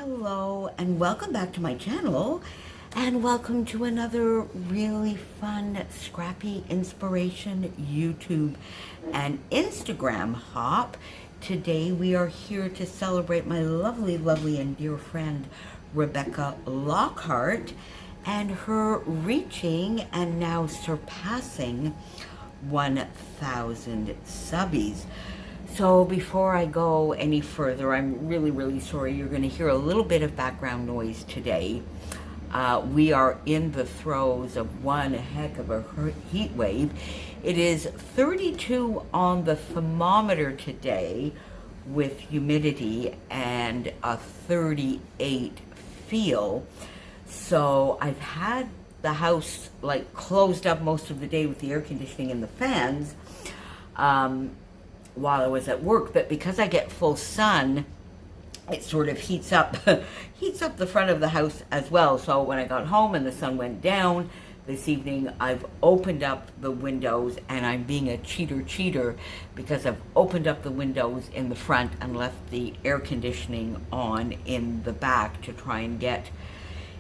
Hello and welcome back to my channel, and welcome to another really fun scrappy inspiration YouTube and Instagram hop. Today we are here to celebrate my lovely and dear friend Rebecca Lockhart and her reaching and now surpassing 1,000 subbies. So before I go any further, I'm really sorry. You're going to hear a little bit of background noise today. We are in the throes of one heck of a heat wave. It is 32 on the thermometer today with humidity and a 38 feel. So I've had the house like closed up most of the day with the air conditioning and the fans. While I was at work, but because I get full sun, it sort of heats up the front of the house as well. So when I got home and the sun went down this evening, I've opened up the windows, and I'm being a cheater because I've opened up the windows in the front and left the air conditioning on in the back to try and get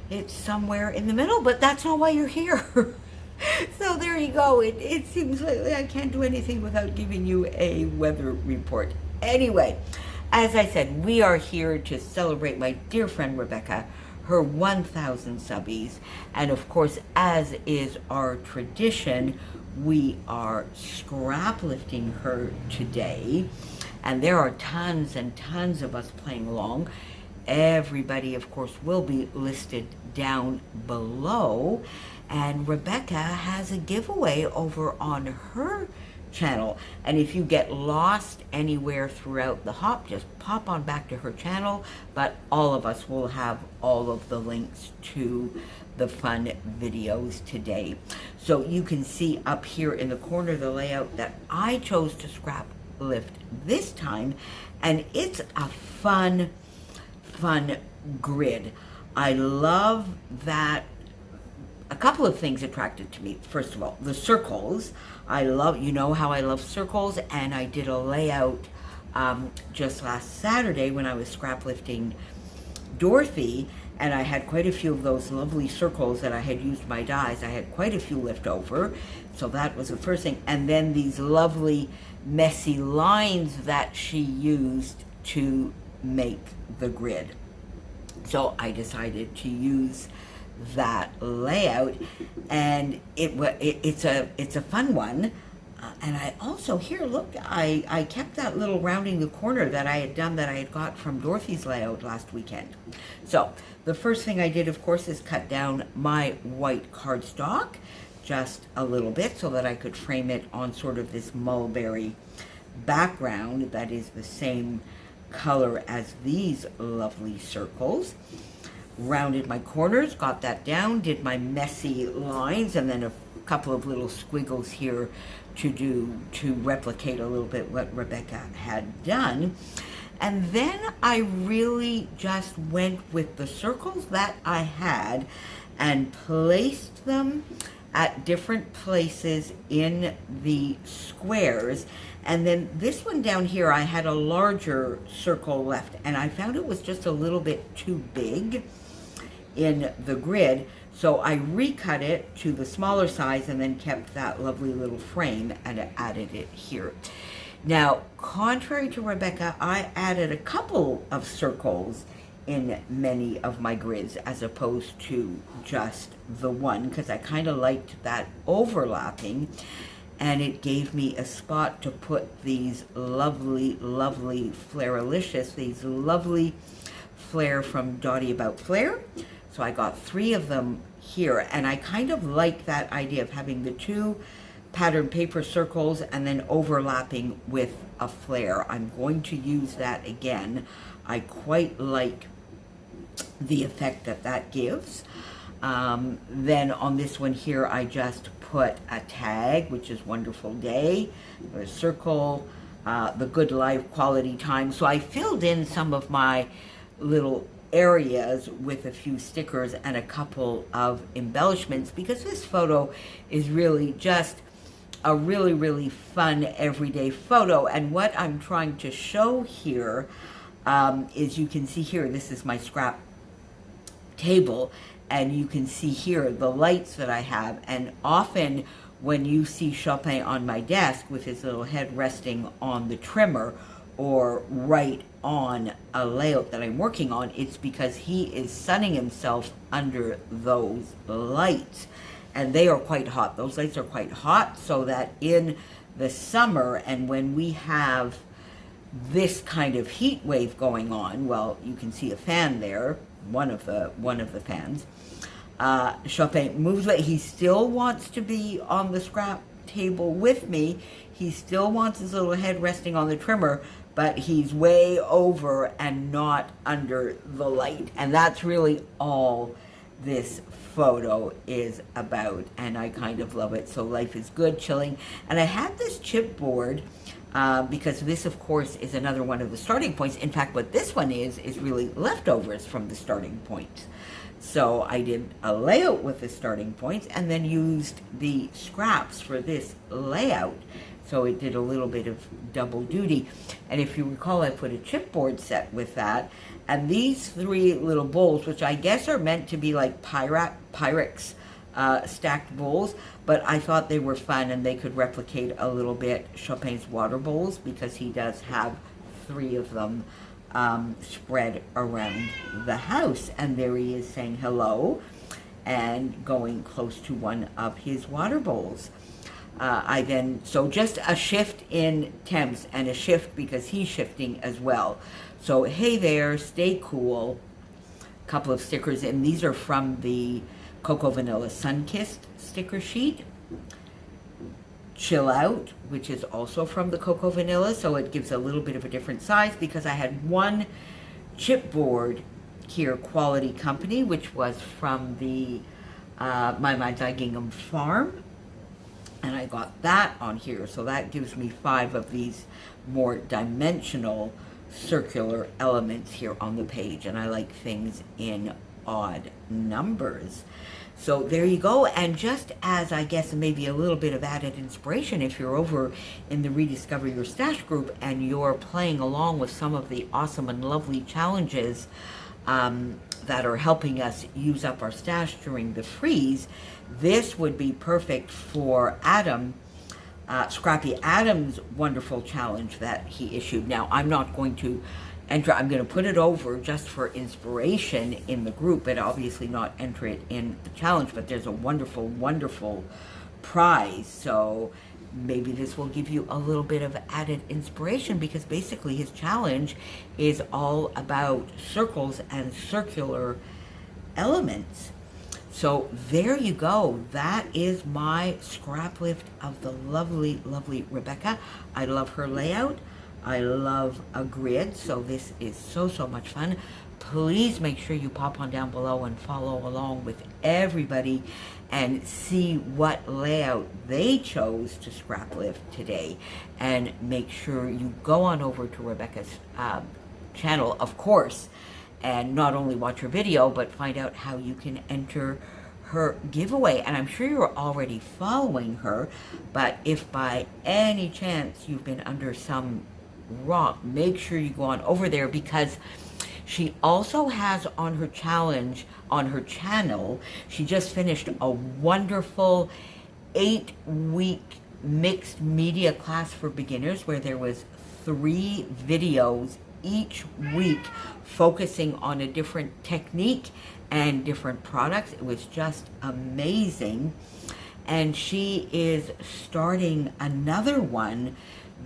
it somewhere in the middle, but that's not why you're here. So there you go. It seems like I can't do anything without giving you a weather report. Anyway, as I said, we are here to celebrate my dear friend Rebecca, her 1,000 subbies. And of course, as is our tradition, we are scraplifting her today. And there are tons and tons of us playing along. Everybody, of course, will be listed down below. And Rebecca has a giveaway over on her channel. And if you get lost anywhere throughout the hop, just pop on back to her channel. But all of us will have all of the links to the fun videos today. So you can see up here in the corner the layout that I chose to scrap lift this time. And it's a fun grid. I love that. A couple of things attracted to me. First of all, the circles. You know how I love circles, and I did a layout just last Saturday when I was scrap lifting Dorothy, and I had quite a few of those lovely circles that I had used my dies. I had quite a few left over, so that was the first thing. And then these lovely messy lines that she used to make the grid. So I decided to use that layout, and it's a fun one. And I also, here, look, I kept that little rounding the corner that I had done, that I had got from Dorothy's layout last weekend. So the first thing I did, of course, is cut down my white cardstock just a little bit so that I could frame it on sort of this mulberry background that is the same color as these lovely circles. Rounded my corners, got that down, did my messy lines, and then a couple of little squiggles here to replicate a little bit what Rebecca had done. And then I really just went with the circles that I had and placed them at different places in the squares. And then this one down here, I had a larger circle left, and I found it was just a little bit too big in the grid, so I recut it to the smaller size and then kept that lovely little frame and added it here. Now, contrary to Rebecca, I added a couple of circles in many of my grids as opposed to just the one, because I kind of liked that overlapping, and it gave me a spot to put these lovely Flairalicious, these lovely Flair from Dottie About Flair. So I got 3 of them here, and I kind of like that idea of having the 2 pattern paper circles and then overlapping with a flare. I'm going to use that again. I quite like the effect that gives. Then on this one here, I just put a tag, which is Wonderful Day, a circle, the Good Life, Quality Time. So I filled in some of my little areas with a few stickers and a couple of embellishments, because this photo is really just a really fun everyday photo. And what I'm trying to show here is you can see here, this is my scrap table, and you can see here the lights that I have. And often when you see Chopin on my desk with his little head resting on the trimmer or right on a layout that I'm working on, it's because he is sunning himself under those lights. And they are quite hot. Those lights are quite hot, so that in the summer and when we have this kind of heat wave going on, well, you can see a fan there, one of the fans. Chopin moves away. He still wants to be on the scrap table with me. He still wants his little head resting on the trimmer, but he's way over and not under the light. And that's really all this photo is about, and I kind of love it. So life is good, chilling. And I had this chipboard because this, of course, is another one of the starting points. In fact, what this one is really leftovers from the starting point. So I did a layout with the starting points and then used the scraps for this layout. So it did a little bit of double duty. And if you recall, I put a chipboard set with that. And these three little bowls, which I guess are meant to be like Pyrex stacked bowls, but I thought they were fun and they could replicate a little bit Chopin's water bowls, because he does have three of them spread around the house. And there he is saying hello and going close to one of his water bowls. So just a shift in Temps and a shift because he's shifting as well. So hey there, stay cool. A couple of stickers, and these are from the Cocoa Vanilla Sunkissed sticker sheet. Chill Out, which is also from the Cocoa Vanilla, so it gives a little bit of a different size because I had one chipboard here, Quality Company, which was from the My Mind's Eye Gingham Farm. And I got that on here, so that gives me 5 of these more dimensional circular elements here on the page. And I like things in odd numbers. So there you go. And just as, I guess, maybe a little bit of added inspiration, if you're over in the Rediscover Your Stash group and you're playing along with some of the awesome and lovely challenges that are helping us use up our stash during the freeze, this would be perfect for Adam, Scrappy Adam's wonderful challenge that he issued. Now, I'm not going to enter, I'm going to put it over just for inspiration in the group, and obviously not enter it in the challenge, but there's a wonderful, wonderful prize. So maybe this will give you a little bit of added inspiration, because basically his challenge is all about circles and circular elements. So there you go. That is my scrap lift of the lovely, lovely Rebecca. I love her layout. I love a grid. So this is so, so much fun. Please make sure you pop on down below and follow along with everybody and see what layout they chose to scrap lift today. And make sure you go on over to Rebecca's channel, of course, and not only watch her video, but find out how you can enter her giveaway. And I'm sure you're already following her, but if by any chance you've been under some rock, make sure you go on over there, because she also has on her challenge, on her channel, she just finished a wonderful 8-week mixed media class for beginners, where there was 3 videos each week focusing on a different technique and different products. It was just amazing. And she is starting another one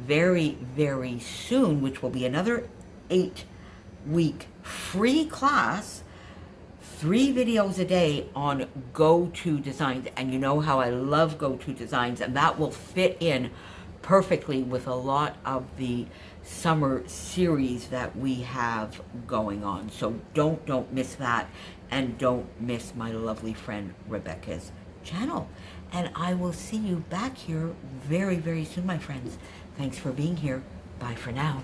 very, very soon, which will be another 8-week free class, 3 videos a day on go-to designs. And you know how I love go-to designs, and that will fit in perfectly with a lot of the summer series that we have going on. So don't miss that, and don't miss my lovely friend Rebecca's channel. And I will see you back here very, very soon, my friends. Thanks for being here. Bye for now.